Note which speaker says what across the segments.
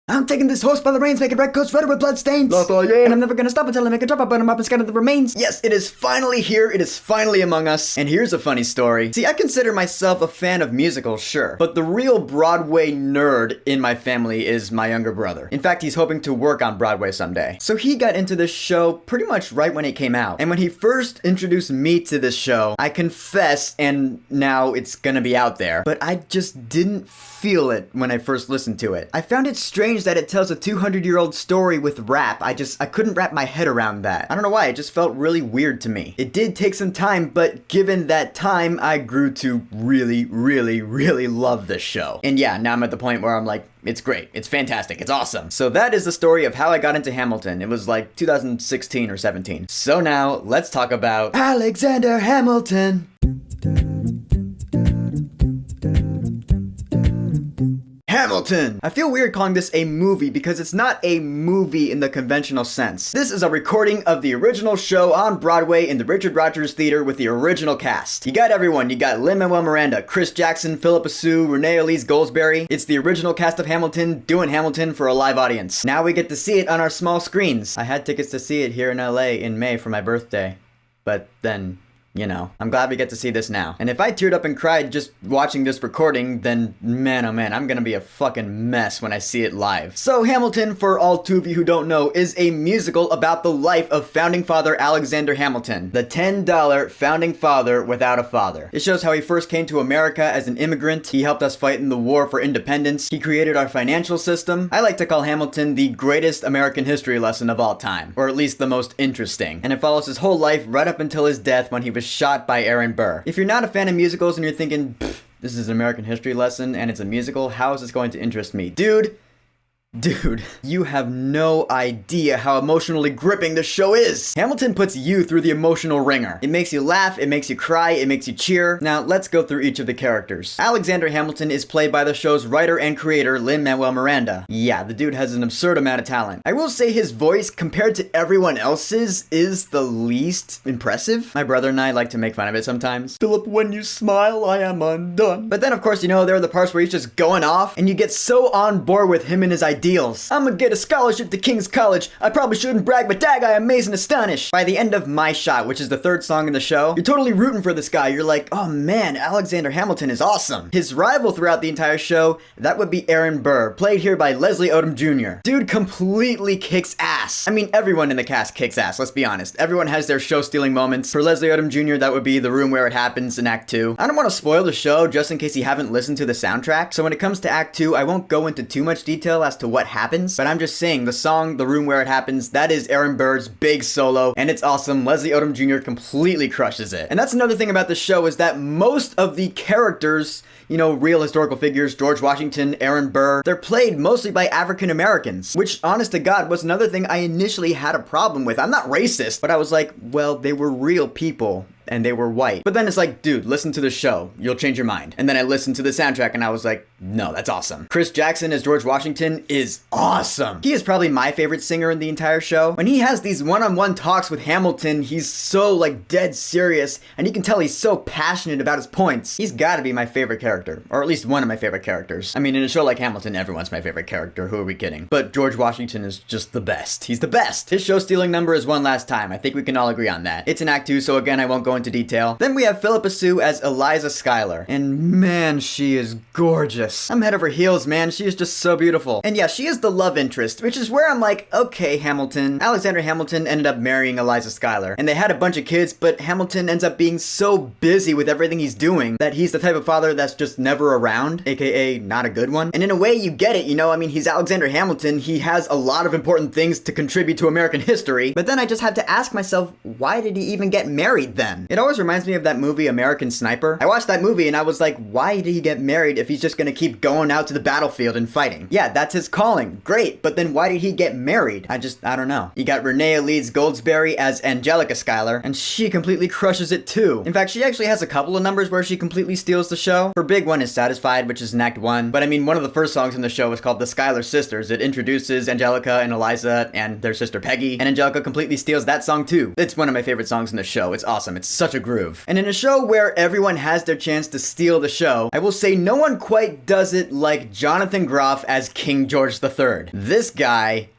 Speaker 1: I'm taking this horse by the reins, making red coats redder with bloodstains.
Speaker 2: Lafayette.
Speaker 1: And I'm never gonna stop until I make a drop. I burn them up and scatter the remains. Yes, it is finally here. It is finally among us. And here's a funny story. See, I consider myself a fan of musicals, sure. But the real Broadway nerd in my family is my younger brother. In fact, he's hoping to work on Broadway someday. So he got into this show pretty much right when it came out. And when he first introduced me to this show, I confess, and now it's gonna be out there, but I just didn't feel it when I first listened to it. I found it strange that it tells a 200-year-old story with rap. I couldn't wrap my head around that. I don't know why, it just felt really weird to me. It did take some time, but given that time, I grew to really, really, really love this show. And yeah, now I'm at the point where I'm like, it's great, it's fantastic, it's awesome. So that is the story of how I got into Hamilton. It was like 2016 or 17. So now, let's talk about Alexander Hamilton. Hamilton! I feel weird calling this a movie because it's not a movie in the conventional sense. This is a recording of the original show on Broadway in the Richard Rodgers Theater with the original cast. You got everyone. You got Lin-Manuel Miranda, Chris Jackson, Philippa Sue, Renee Elise Goldsberry. It's the original cast of Hamilton doing Hamilton for a live audience. Now we get to see it on our small screens. I had tickets to see it here in LA in May for my birthday. But then, you know, I'm glad we get to see this now. And if I teared up and cried just watching this recording, then man, oh man, I'm gonna be a fucking mess when I see it live. So Hamilton, for all two of you who don't know, is a musical about the life of founding father Alexander Hamilton, the $10 founding father without a father. It shows how he first came to America as an immigrant. He helped us fight in the war for independence. He created our financial system. I like to call Hamilton the greatest American history lesson of all time, or at least the most interesting. And it follows his whole life right up until his death when he was shot by Aaron Burr. If you're not a fan of musicals and you're thinking, this is an American history lesson and it's a musical, how is this going to interest me? Dude, you have no idea how emotionally gripping this show is. Hamilton puts you through the emotional ringer. It makes you laugh, it makes you cry, it makes you cheer. Now, let's go through each of the characters. Alexander Hamilton is played by the show's writer and creator, Lin-Manuel Miranda. Yeah, the dude has an absurd amount of talent. I will say his voice, compared to everyone else's, is the least impressive. My brother and I like to make fun of it sometimes. Philip, when you smile, I am undone. But then, of course, you know, there are the parts where he's just going off, and you get so on board with him and his ideas. I'm gonna get a scholarship to King's College. I probably shouldn't brag, but dag, I amaze and astonish. By the end of My Shot, which is the third song in the show, you're totally rooting for this guy. You're like, oh man, Alexander Hamilton is awesome. His rival throughout the entire show, that would be Aaron Burr, played here by Leslie Odom Jr. Dude completely kicks ass. I mean, everyone in the cast kicks ass, let's be honest. Everyone has their show-stealing moments. For Leslie Odom Jr., that would be The Room Where It Happens in Act 2. I don't want to spoil the show just in case you haven't listened to the soundtrack, so when it comes to Act 2, I won't go into too much detail as to what happens, but I'm just saying, the song The Room Where It Happens, that is Aaron Burr's big solo, and it's awesome. Leslie Odom Jr. completely crushes it. And that's another thing about the show, is that most of the characters, you know, real historical figures, George Washington, Aaron Burr, they're played mostly by African Americans, which, honest to God, was another thing I initially had a problem with. I'm not racist, but I was like, well, they were real people. And they were white. But then it's like, dude, listen to the show. You'll change your mind. And then I listened to the soundtrack and I was like, no, that's awesome. Chris Jackson as George Washington is awesome. He is probably my favorite singer in the entire show. When he has these one-on-one talks with Hamilton, he's so like dead serious. And you can tell he's so passionate about his points. He's gotta be my favorite character. Or at least one of my favorite characters. I mean, in a show like Hamilton, everyone's my favorite character. Who are we kidding? But George Washington is just the best. He's the best. His show-stealing number is One Last Time. I think we can all agree on that. It's in Act 2, so again, I won't go into detail. Then we have Philippa Sue as Eliza Schuyler. And man, she is gorgeous. I'm head over heels, man. She is just so beautiful. And yeah, she is the love interest, which is where I'm like, okay, Hamilton. Alexander Hamilton ended up marrying Eliza Schuyler. And they had a bunch of kids, but Hamilton ends up being so busy with everything he's doing that he's the type of father that's just never around, aka not a good one. And in a way, you get it, you know? I mean, he's Alexander Hamilton. He has a lot of important things to contribute to American history. But then I just had to ask myself, why did he even get married then? It always reminds me of that movie American Sniper. I watched that movie and I was like, why did he get married if he's just gonna keep going out to the battlefield and fighting? Yeah, that's his calling. Great, but then why did he get married? I don't know. You got Renee Elise Goldsberry as Angelica Schuyler, and she completely crushes it too. In fact, she actually has a couple of numbers where she completely steals the show. Her big one is Satisfied, which is in Act 1. But I mean, one of the first songs in the show is called The Schuyler Sisters. It introduces Angelica and Eliza and their sister Peggy, and Angelica completely steals that song too. It's one of my favorite songs in the show. It's awesome. It's such a groove. And in a show where everyone has their chance to steal the show, I will say no one quite does it like Jonathan Groff as King George III. This guy.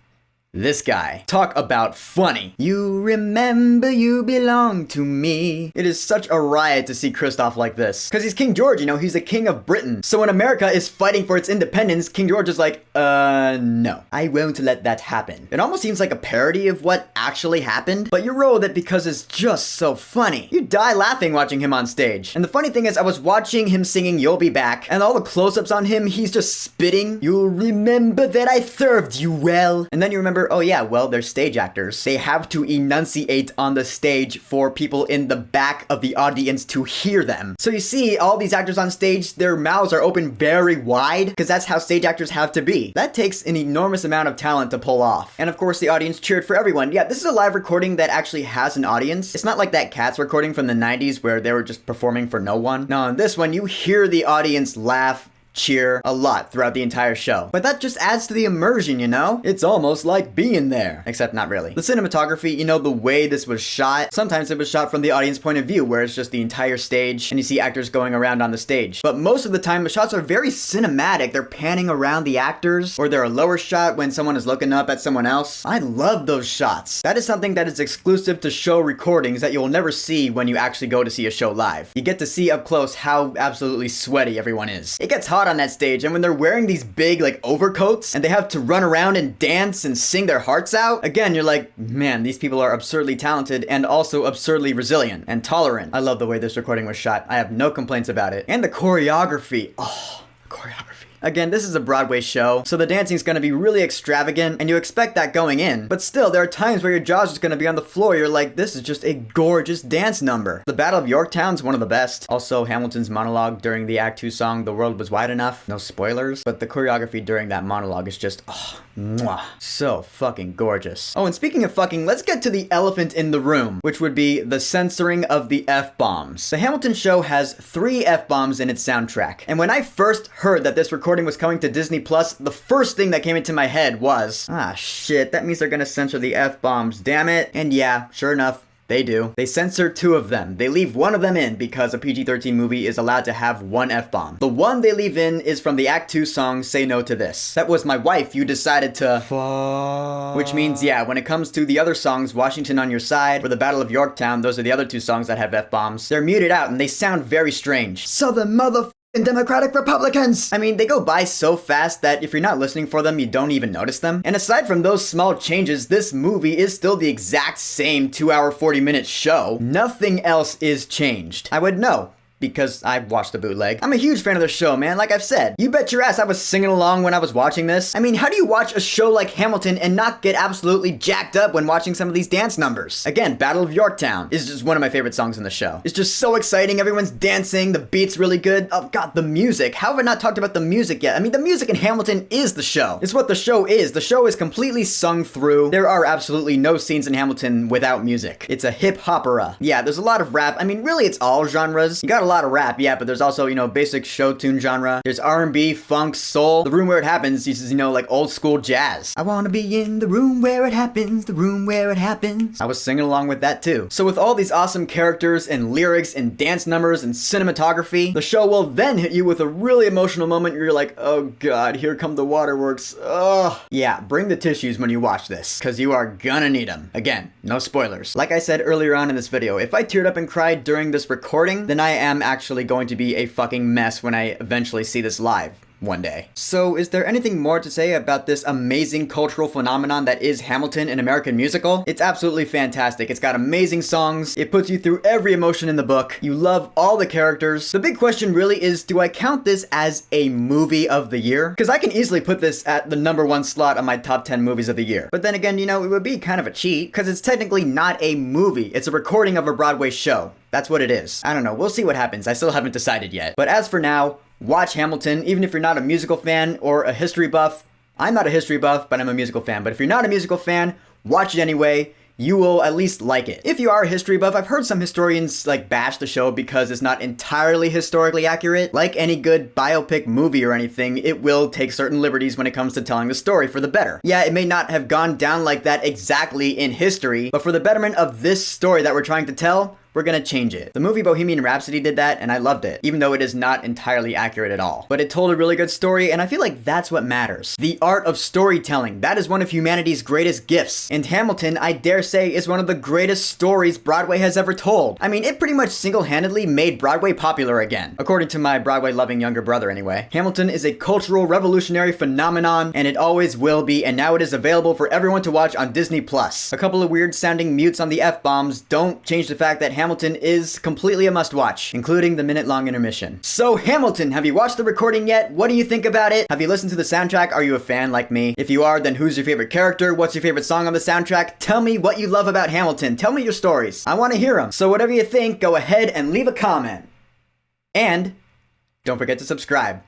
Speaker 1: Talk about funny. You remember you belong to me. It is such a riot to see Kristoff like this. Because he's King George, you know, he's the king of Britain. So when America is fighting for its independence, King George is like, no. I won't let that happen. It almost seems like a parody of what actually happened, but you roll with it because it's just so funny. You die laughing watching him on stage. And the funny thing is, I was watching him singing You'll Be Back, and all the close-ups on him, he's just spitting. You'll remember that I served you well. And then you remember, oh yeah, well, they're stage actors. They have to enunciate on the stage for people in the back of the audience to hear them. So you see all these actors on stage, their mouths are open very wide because that's how stage actors have to be. That takes an enormous amount of talent to pull off. And of course, the audience cheered for everyone. Yeah, this is a live recording that actually has an audience. It's not like that Cats recording from the 90s where they were just performing for no one. No, in this one, you hear the audience laugh, cheer a lot throughout the entire show. But that just adds to the immersion, you know? It's almost like being there. Except not really. The cinematography, you know, the way this was shot, sometimes it was shot from the audience point of view, where it's just the entire stage and you see actors going around on the stage. But most of the time, the shots are very cinematic. They're panning around the actors, or they're a lower shot when someone is looking up at someone else. I love those shots. That is something that is exclusive to show recordings that you will never see when you actually go to see a show live. You get to see up close how absolutely sweaty everyone is. It gets hot on that stage, and when they're wearing these big like overcoats and they have to run around and dance and sing their hearts out, again, you're like, man, these people are absurdly talented and also absurdly resilient and tolerant. I love the way this recording was shot. I have no complaints about it. And the choreography. Oh, choreography. Again, this is a Broadway show, so the dancing is going to be really extravagant, and you expect that going in. But still, there are times where your jaw's just going to be on the floor. You're like, this is just a gorgeous dance number. The Battle of Yorktown's one of the best. Also, Hamilton's monologue during the Act 2 song, The World Was Wide Enough. No spoilers, but the choreography during that monologue is just, oh, mwah, so fucking gorgeous. Oh, and speaking of fucking, let's get to the elephant in the room, which would be the censoring of the F-bombs. The Hamilton show has 3 F-bombs in its soundtrack, and when I first heard that this recording was coming to Disney Plus, the first thing that came into my head was, ah shit, that means they're gonna censor the F-bombs, damn it. And yeah, sure enough, they do. They censor 2 of them. They leave 1 of them in because a PG-13 movie is allowed to have 1 F-bomb. The one they leave in is from the Act 2 song, Say No to This. That was My Wife, You Decided to Fuck. Which means, yeah, when it comes to the other songs, Washington on Your Side or The Battle of Yorktown, those are the other 2 songs that have F-bombs. They're muted out and they sound very strange. Southern motherfucker. Democratic Republicans! I mean, they go by so fast that if you're not listening for them, you don't even notice them. And aside from those small changes, this movie is still the exact same 2-hour, 40-minute show. Nothing else is changed. I would know, because I watched the bootleg. I'm a huge fan of the show, man, like I've said. You bet your ass I was singing along when I was watching this. I mean, how do you watch a show like Hamilton and not get absolutely jacked up when watching some of these dance numbers? Again, Battle of Yorktown is just one of my favorite songs in the show. It's just so exciting, everyone's dancing, the beat's really good. Oh god, the music. How have I not talked about the music yet? I mean, the music in Hamilton is the show. It's what the show is. The show is completely sung through. There are absolutely no scenes in Hamilton without music. It's a hip-hopera. Yeah, there's a lot of rap. I mean, really, it's all genres. You got a lot of rap, yeah, but there's also, you know, basic show tune genre. There's R&B, funk, soul. The Room Where It Happens uses, you know, like old school jazz. I wanna be in the room where it happens, the room where it happens. I was singing along with that too. So with all these awesome characters and lyrics and dance numbers and cinematography, the show will then hit you with a really emotional moment where you're like, oh god, here come the waterworks. Ugh. Yeah, bring the tissues when you watch this, because you are gonna need them. Again, no spoilers. Like I said earlier on in this video, if I teared up and cried during this recording, then I am actually going to be a fucking mess when I eventually see this live one day. So is there anything more to say about this amazing cultural phenomenon that is Hamilton, an American musical? It's absolutely fantastic. It's got amazing songs. It puts you through every emotion in the book. You love all the characters. The big question really is, do I count this as a movie of the year? Because I can easily put this at the #1 slot on my top 10 movies of the year. But then again, you know, it would be kind of a cheat because it's technically not a movie. It's a recording of a Broadway show. That's what it is. I don't know. We'll see what happens. I still haven't decided yet. But as for now, watch Hamilton, even if you're not a musical fan or a history buff. I'm not a history buff, but I'm a musical fan. But if you're not a musical fan, watch it anyway. You will at least like it. If you are a history buff, I've heard some historians like bash the show because it's not entirely historically accurate. Like any good biopic movie or anything, it will take certain liberties when it comes to telling the story for the better. Yeah, it may not have gone down like that exactly in history, but for the betterment of this story that we're trying to tell, we're gonna change it. The movie Bohemian Rhapsody did that, and I loved it, even though it is not entirely accurate at all. But it told a really good story, and I feel like that's what matters. The art of storytelling, that is one of humanity's greatest gifts. And Hamilton, I dare say, is one of the greatest stories Broadway has ever told. I mean, it pretty much single-handedly made Broadway popular again. According to my Broadway-loving younger brother anyway. Hamilton is a cultural revolutionary phenomenon, and it always will be, and now it is available for everyone to watch on Disney+. A couple of weird-sounding mutes on the F-bombs don't change the fact that Hamilton is completely a must-watch, including the minute-long intermission. So Hamilton, have you watched the recording yet? What do you think about it? Have you listened to the soundtrack? Are you a fan like me? If you are, then who's your favorite character? What's your favorite song on the soundtrack? Tell me what you love about Hamilton. Tell me your stories. I want to hear them. So whatever you think, go ahead and leave a comment. And don't forget to subscribe.